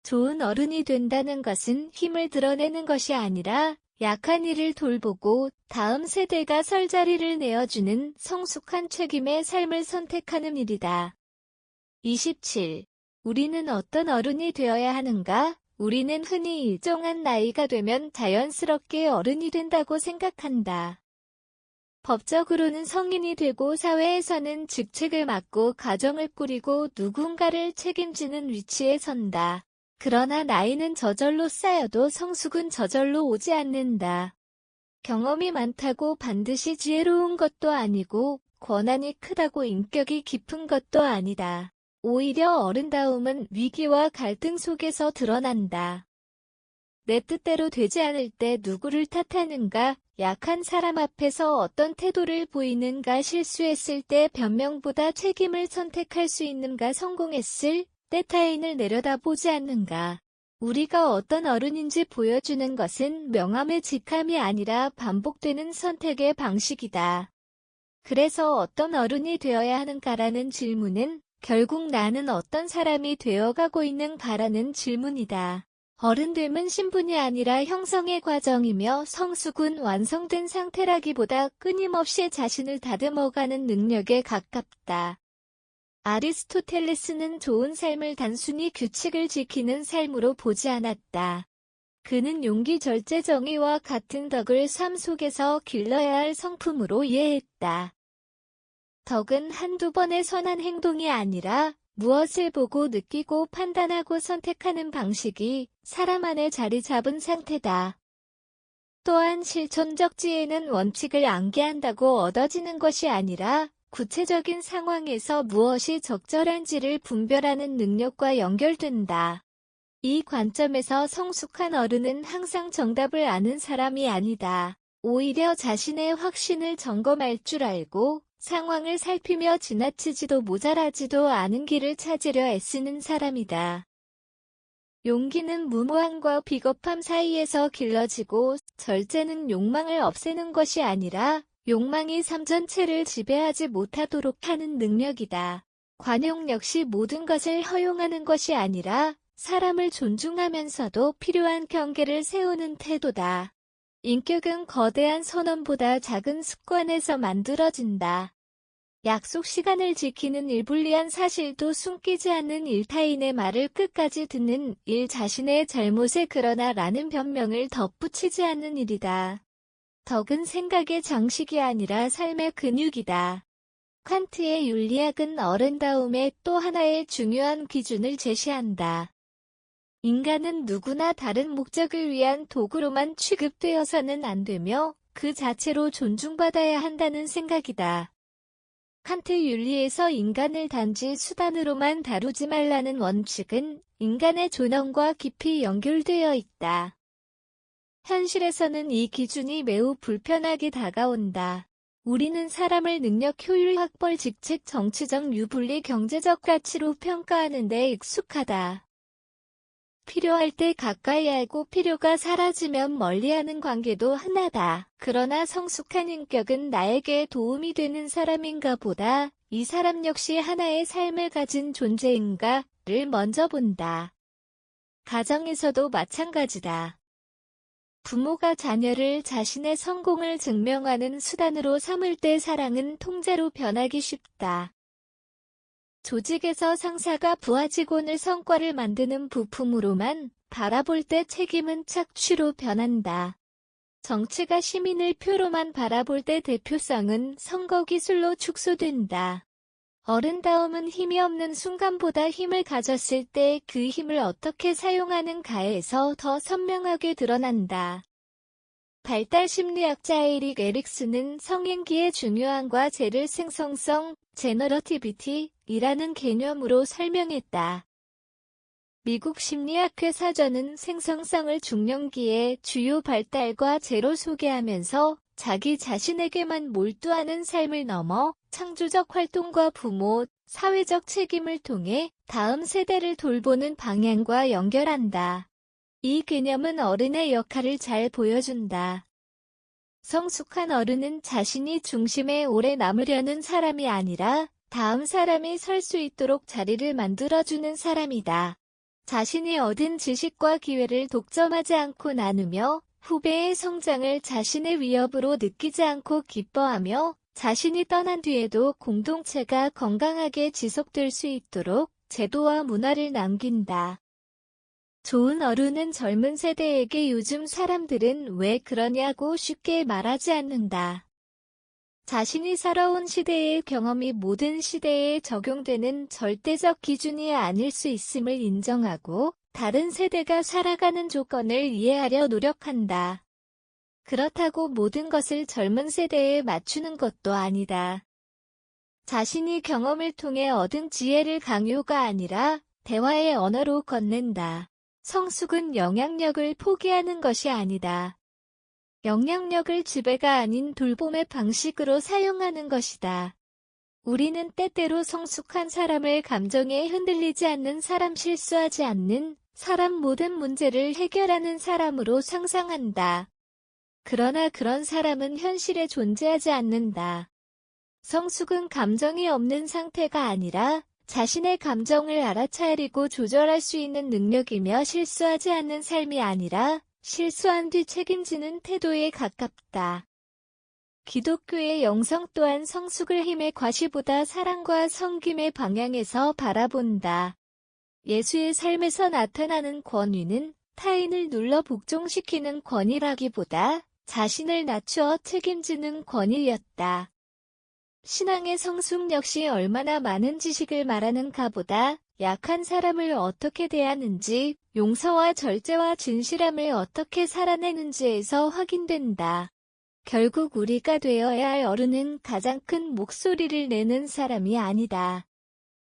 좋은 어른이 된다는 것은 힘을 드러내는 것이 아니라 약한 이를 돌보고 다음 세대가 설 자리를 내어주는 성숙한 책임의 삶을 선택하는 일이다. 27. 우리는 어떤 어른이 되어야 하는가? 우리는 흔히 일정한 나이가 되면 자연스럽게 어른이 된다고 생각한다. 법적으로는 성인이 되고 사회에서는 직책을 맡고 가정을 꾸리고 누군가를 책임지는 위치에 선다. 그러나 나이는 저절로 쌓여도 성숙은 저절로 오지 않는다. 경험이 많다고 반드시 지혜로운 것도 아니고 권한이 크다고 인격이 깊은 것도 아니다. 오히려 어른다움은 위기와 갈등 속에서 드러난다. 내 뜻대로 되지 않을 때 누구를 탓하는가? 약한 사람 앞에서 어떤 태도를 보이는가? 실수했을 때 변명보다 책임을 선택할 수 있는가? 성공했을 때 타인을 내려다보지 않는가? 우리가 어떤 어른인지 보여주는 것은 명함의 직함이 아니라 반복되는 선택의 방식이다. 그래서 어떤 어른이 되어야 하는가라는 질문은 결국 나는 어떤 사람이 되어가고 있는가라는 질문이다. 어른됨은 신분이 아니라 형성의 과정이며 성숙은 완성된 상태라기보다 끊임없이 자신을 다듬어가는 능력에 가깝다. 아리스토텔레스는 좋은 삶을 단순히 규칙을 지키는 삶으로 보지 않았다. 그는 용기, 절제, 정의와 같은 덕을 삶 속에서 길러야 할 성품으로 이해했다. 덕은 한두 번의 선한 행동이 아니라 무엇을 보고 느끼고 판단하고 선택하는 방식이 사람 안에 자리 잡은 상태다. 또한 실천적 지혜는 원칙을 암기한다고 얻어지는 것이 아니라 구체적인 상황에서 무엇이 적절한지를 분별하는 능력과 연결된다. 이 관점에서 성숙한 어른은 항상 정답을 아는 사람이 아니다. 오히려 자신의 확신을 점검할 줄 알고 상황을 살피며 지나치지도 모자라지도 않은 길을 찾으려 애쓰는 사람이다. 용기는 무모함과 비겁함 사이에서 길러지고 절제는 욕망을 없애는 것이 아니라 욕망이 삶 전체를 지배하지 못하도록 하는 능력이다. 관용 역시 모든 것을 허용하는 것이 아니라 사람을 존중하면서도 필요한 경계를 세우는 태도다. 인격은 거대한 선언보다 작은 습관에서 만들어진다. 약속 시간을 지키는 일, 불리한 사실도 숨기지 않는 일, 타인의 말을 끝까지 듣는 일, 자신의 잘못에 그러나 라는 변명을 덧붙이지 않는 일이다. 덕은 생각의 장식이 아니라 삶의 근육이다. 칸트의 윤리학은 어른다움의 또 하나의 중요한 기준을 제시한다. 인간은 누구나 다른 목적을 위한 도구로만 취급되어서는 안 되며 그 자체로 존중받아야 한다는 생각이다. 칸트 윤리에서 인간을 단지 수단으로만 다루지 말라는 원칙은 인간의 존엄과 깊이 연결되어 있다. 현실에서는 이 기준이 매우 불편하게 다가온다. 우리는 사람을 능력, 효율, 학벌, 직책, 정치적 유불리, 경제적 가치로 평가하는 데 익숙하다. 필요할 때 가까이 하고 필요가 사라지면 멀리하는 관계도 하나다. 그러나 성숙한 인격은 나에게 도움이 되는 사람인가 보다 이 사람 역시 하나의 삶을 가진 존재인가를 먼저 본다. 가정에서도 마찬가지다. 부모가 자녀를 자신의 성공을 증명하는 수단으로 삼을 때 사랑은 통제로 변하기 쉽다. 조직에서 상사가 부하 직원을 성과를 만드는 부품으로만 바라볼 때 책임은 착취로 변한다. 정치가 시민을 표로만 바라볼 때 대표성은 선거 기술로 축소된다. 어른다움은 힘이 없는 순간보다 힘을 가졌을 때 그 힘을 어떻게 사용하는가에서 더 선명하게 드러난다. 발달 심리학자 에릭 에릭슨은 성인기의 중요함과 재를 생성성, 제너러티비티이라는 개념으로 설명했다. 미국 심리학회 사전은 생성성을 중년기의 주요 발달과 재로 소개하면서 자기 자신에게만 몰두하는 삶을 넘어 창조적 활동과 부모, 사회적 책임을 통해 다음 세대를 돌보는 방향과 연결한다. 이 개념은 어른의 역할을 잘 보여준다. 성숙한 어른은 자신이 중심에 오래 남으려는 사람이 아니라 다음 사람이 설 수 있도록 자리를 만들어주는 사람이다. 자신이 얻은 지식과 기회를 독점하지 않고 나누며 후배의 성장을 자신의 위협으로 느끼지 않고 기뻐하며 자신이 떠난 뒤에도 공동체가 건강하게 지속될 수 있도록 제도와 문화를 남긴다. 좋은 어른은 젊은 세대에게 요즘 사람들은 왜 그러냐고 쉽게 말하지 않는다. 자신이 살아온 시대의 경험이 모든 시대에 적용되는 절대적 기준이 아닐 수 있음을 인정하고 다른 세대가 살아가는 조건을 이해하려 노력한다. 그렇다고 모든 것을 젊은 세대에 맞추는 것도 아니다. 자신이 경험을 통해 얻은 지혜를 강요가 아니라 대화의 언어로 건넨다. 성숙은 영향력을 포기하는 것이 아니다. 영향력을 지배가 아닌 돌봄의 방식으로 사용하는 것이다. 우리는 때때로 성숙한 사람을 감정에 흔들리지 않는 사람, 실수하지 않는 사람, 모든 문제를 해결하는 사람으로 상상한다. 그러나 그런 사람은 현실에 존재하지 않는다. 성숙은 감정이 없는 상태가 아니라 자신의 감정을 알아차리고 조절할 수 있는 능력이며 실수하지 않는 삶이 아니라 실수한 뒤 책임지는 태도에 가깝다. 기독교의 영성 또한 성숙을 힘의 과시보다 사랑과 섬김의 방향에서 바라본다. 예수의 삶에서 나타나는 권위는 타인을 눌러 복종시키는 권위라기보다 자신을 낮추어 책임지는 권위였다. 신앙의 성숙 역시 얼마나 많은 지식을 말하는가보다 약한 사람을 어떻게 대하는지, 용서와 절제와 진실함을 어떻게 살아내는지에서 확인된다. 결국 우리가 되어야 할 어른은 가장 큰 목소리를 내는 사람이 아니다.